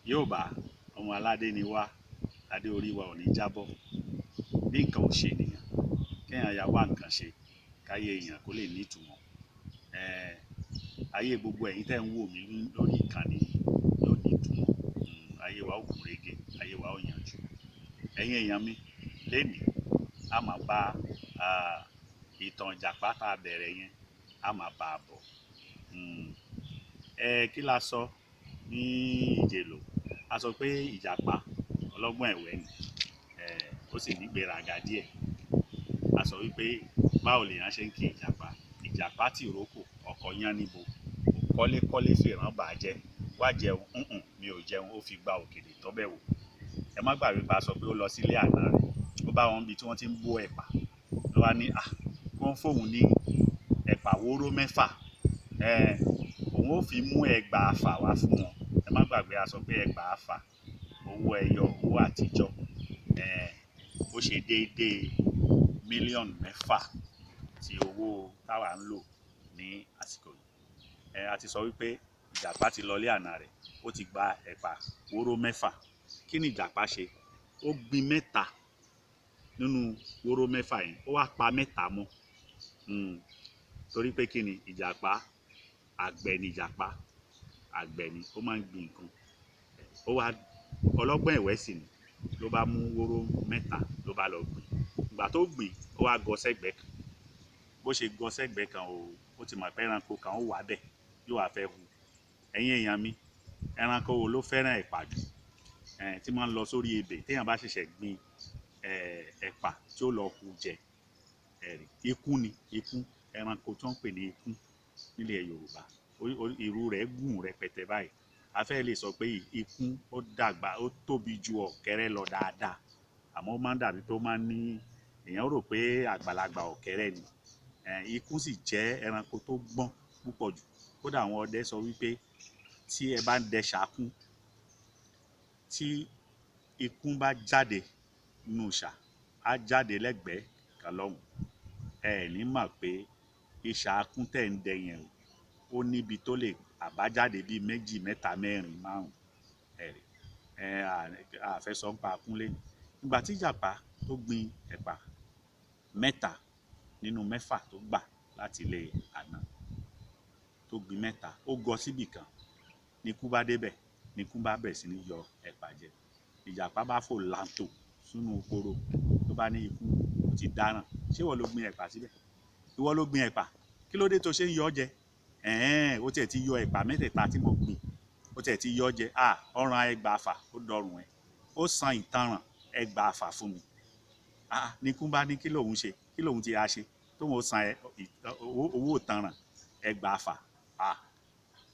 Yorùbá ọmọ aládé ni wá, adé orí wa ò ní jábọ́. Bí nǹkan ò ṣe nìyàn, kéèyàn ya wá nǹkan ṣe káyé èèyàn kó lè nítumọ̀. Ayé gbogbo ẹ̀yin tẹ́ ń wò mí lórí ìkànnì yóò nítumọ̀. Ayé wa ó gùn régé, ayé wa ó yanjú. Ẹ̀yin èèyàn mi, lénìí a máa bá ìtàn ìjàpá tá a bẹ̀rẹ̀ yẹn a máa bá a bọ̀. Kí la sọ ní ìjèlò? A sọ pé ìjàpá ọlọ́gbọ́n ẹ̀wẹ́ ni, ó sì ní gbéraga díẹ̀. A sọ wípé báwo lèèyàn ṣe ń kí ìjàpá? Ìjàpá tìrókò ọkọ̀ yán níbo, kọ́lékọ́lé fìràn bàjẹ́, wá jẹun, mi ò jẹun, ó fi gba òkèlè tọ́bẹ̀ wò. Ẹ má gbàgbé pa sọ pé ó lọ sílé àná rẹ̀, ó bá wọn bí tí wọ́n ti ń bó ẹ̀pà, ló wá ní wọ́n fóun ní ẹ̀pà wóró 6, òun ó fi mú ẹgbàáfà wá fún wọn. Ẹ má gbàgbé a sọ pé ẹgbàáfà owó ẹyọ, owó àtijọ́, ó ṣe déédéé mílíọ̀nù 6 ti owó táwa ń lò ní àsìkò yìí. A ti sọ wípé ìjàpá ti lọlé àná rẹ̀, ó ti gba ẹ̀pà wóró 6. Kí ni ìjàpá ṣe? Ó gbin 3 nínú wóró 6 yẹn, ó wá pa 3 mọ́. Torí pé kí ni ìjàpá? Àgbẹ̀ ni ìjàpá, àgbẹ̀ ni, ó máa ń gbin nǹkan. Ó wá ọlọ́gbọ́n ẹ̀wẹ́ sì ni, ló bá mú wóró 3 ló bá lọ gbìn. Ìgbà tó gbìn, ó wá gọ sẹ́gbẹ́ kan. Bó ṣe gọ sẹ́gbẹ́ kan, ó ti mọ̀ pé ẹranko kan ó wà bẹ̀, yóò wá fẹ́ hu. Ẹ̀yin èèyàn mi, ẹranko wo ló fẹ́ràn ẹ̀pà jù? Tí máa ń lọ sórí ebè téèyàn bá ṣẹ̀ṣẹ̀ gbin ẹ̀pà tí ó lọ hu jẹ. Ikún ni, ikún, ẹranko tí wọ́n ń pè ní ikún nílẹ̀ Yorùbá. Ìrù rẹ̀ gùn rẹpẹtẹ báyìí. A fẹ́ lè sọ pé ikún ó dàgbà, ó tóbi ju ọ̀kẹ́rẹ́ lọ dáadáa. Àmọ́ ó máa ń dàbí pé ó máa ń ní, èèyàn rò pé àgbàlagbà ọ̀kẹ́rẹ́ ni. Ikún sì jẹ́ ẹranko tó gbọ́n púpọ̀ jù. Kódà àwọn ọdẹ sọ wípé tí ẹ bá ń dẹ ṣàkún, tí ikún bá jáde nínú ṣà, á jáde lẹ́gbẹ̀ẹ́ kan lọ́hùn. Ẹ ní mọ̀ pé ìṣàkún tẹ̀ ń dẹ yẹn ó níbi tó lè àbájáde bíi 2, 3, 4, 5. A fẹ́ sọ ń pa akún lẹ́nu. Ìgbà tí ìjàpá tó gbin ẹ̀pà 3 nínú 6 tó gbà láti ilé àná, tó gbin 3, ó gọ síbì kan, nikún bá débẹ̀, nikún bá bẹ̀rẹ̀ sí ní yọ ẹ̀pà jẹ. Ìjàpá bá fò láǹtò sínú kóró, tó bá ní ikún, ó ti dáràn. Ṣé ìwọ ló gbin ẹ̀pà síbẹ̀? Ìwọ ló gbin ẹ̀pà, kí ló dé tó ṣe ń yọ jẹ? Ó tiẹ̀ ti yọ ẹ̀pà 3 tí mo gbìn, ó tiẹ̀ ti yọ jẹ. Ọ̀ràn ẹgbàáfà ó dọrùn ẹ̀, ó san ìtanràn ẹgbàáfà fún mi. Nikún bá ní kí lòun ṣe, kí lòun ti á ṣe tóun ó san owó ìtanràn ẹgbàáfà.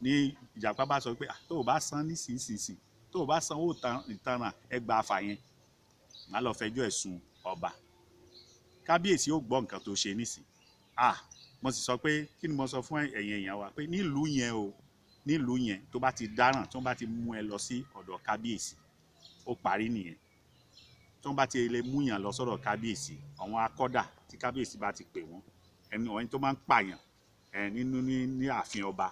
Ní ìjàpá bá sọ pé tó o bá san nísinsìnyí, tó o bá san owó ìtanràn ẹgbàáfà yẹn, màá lọ fẹjọ́ ẹ̀ sùn ọba. Kábíyèsí ó gbọ́ nǹkan tó ṣe nísìn. Mo sì sọ pé kí ni mo sọ fún ẹ̀yin èèyàn wa, pé nílùú yẹn o, nílùú yẹn tó bá ti dáràn, tí wọ́n bá ti mú ẹ lọ sí ọ̀dọ̀ kábíyèsí, ó parí nìyẹn. Tí wọ́n bá ti lè mú yàn lọ sọ́dọ̀ kábíyèsí, àwọn akọ́dà tí kábíyèsí bá ti pè wọ́n, ẹni tó máa ń pààyàn ní ààfin ọba,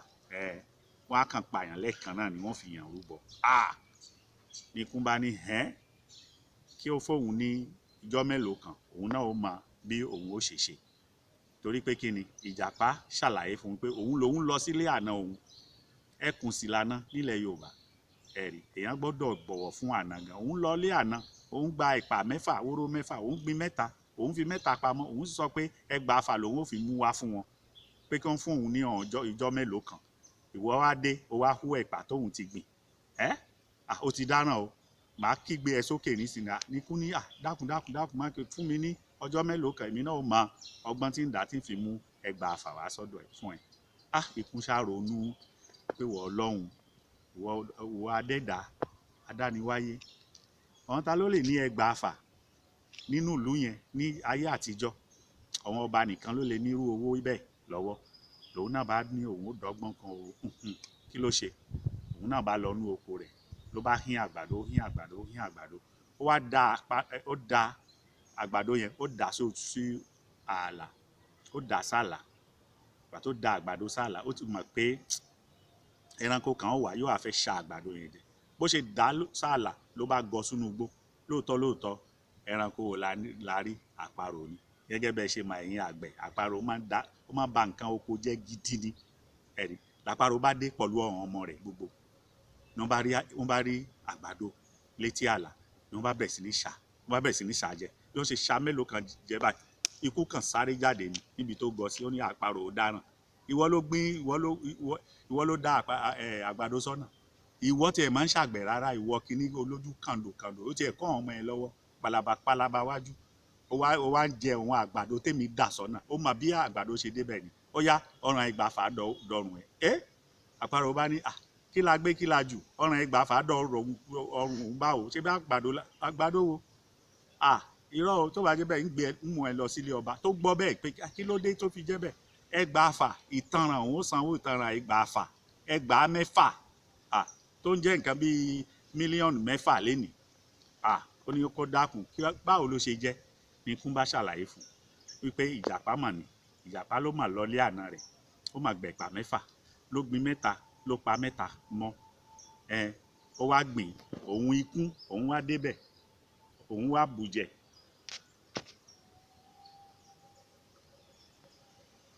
wọ́n á kàn pààyàn lẹ́ẹ̀kan náà ni wọ́n fi yàn rúbọ. Nikún bá ní kí ó fóun ní ijọ́ mélòó kan, òun náà ó mọ bí òun ó ṣe ṣe. Torí pé kí ni ìjàpá ṣàlàyé fún un pé òun lòun lọ sílé àná òun. Ẹkùn sì lànà nílẹ̀ Yorùbá. Èèyàn gbọ́dọ̀ bọ̀wọ̀ fún àná gan. Òun lọ ilé àná, òun gba ẹ̀pà 6, wóró 6, òun gbin 3, òun fi 3 pamọ́, òun sì sọ pé ẹgbàáfà lòun ó fi mú wá fún wọn, pé kí wọ́n fún òun ní ijọ́ mélòó kan. Ìwọ wá dé, ó wá hú ẹ̀pà tóun ti gbìn. Ó ti dáràn o, màá kígbe ẹ sókè nísìnyí. Nikún ní dákun má fún mi ní ọjọ́ mélòó kan, èmi náà ó mọ ọgbọ́n tí ń dá tí ń fi mú ẹgbàáfà wá sọ́dọ̀ ẹ̀ fún ẹ. Ikún ṣàrònú pé wọ́n Ọlọ́run, ìwọ adẹ́dàá, adániwáyé, àwọn ta ló lè ní ẹgbàáfà nínú ìlú yẹn ní ayé àtijọ́? Àwọn ọba nìkan ló lè nírú owó bẹ́ẹ̀ lọ́wọ́. Lòun náà bá ní òun ó dọ́gbọ́n kan o. Kí ló ṣe? Òun náà bá lọ nú oko rẹ̀, ló bá hín àgbàdo. Ó wá da àgbàdo yẹn, ó dà sí ààlà, ó dà sálà. Ìgbà tó da àgbàdo sálà, ó ti mọ̀ pé ẹranko kan wà, yóò wá fẹ́ ṣa àgbàdo yẹn jẹ. bó ṣe dá sáàlà ló bá gọ sínú igbó. Lóòótọ́ ẹranko ò la rí àparò ni. Gẹ́gẹ́ bẹ́ẹ̀ ṣe máa ẹ̀yin àgbẹ̀, àparò ó máa ba nǹkan oko jẹ́ gidi ni. Ẹ̀rí làparò bá dé pẹ̀lú àwọn ọmọ rẹ̀ gbogbo. Wọ́n bá rí àgbàdo létí àlà ni wọ́n bá bẹ̀rẹ̀ sí ní ṣà jẹ. Bí wọ́n ṣe ṣà mélòó kan jẹ báyìí, ikú kan sáré jáde níbi tó gọ sí. Ó ní àparò ó dáràn. Ìwọ ló dá àgbàdo sọ́nà. Ìwọ tiẹ̀ máa ń ṣàgbẹ̀ rárá. Ìwọ kìíní olójú kàndò ó tiẹ̀ kọ́ àwọn ọmọ ẹ lọ́wọ́ palaba wájú. Ó wá ń jẹ òun àgbàdo tèmi dà sọ́nà. Ó mọ bí àgbàdo ṣe débẹ̀ ni. Ó yá ọ̀ràn ìgbàfà dọ̀rùn ẹ̀. Àparò bá ní kí la gbé kí la jù, ọ̀ràn ìgbàfà dọ̀rùn ọ̀rùn báwo, ṣé bí àgbàdo wo? Irọ́ o, tó bá jẹ́ bẹ́ẹ̀ ń mú ẹ lọ sílé ọba. Tó gbọ́ bẹ́ẹ̀ pé kí ló dé tó fi jẹ́ bẹ́ẹ̀? Ẹgbàáfà ìtanràn, òun ó sanwó ìtanràn ẹgbàáfà, ẹgbàá mẹ́fà tó ń jẹ́ nǹkan bíi mílíọ̀nù 6 lénìí. Ó ní kó dákun báwo ló ṣe jẹ́ ni ikú bá ṣàlàyé fún wípé ìjàpá mà ní, ìjàpá ló mà lọlé àná rẹ̀, ó mà gbẹ̀pà 6, ló gbin 3, ló pa 3 mọ́. Ó wá gbìn òun ikú, òun wá débẹ̀, òun wá bùjẹ,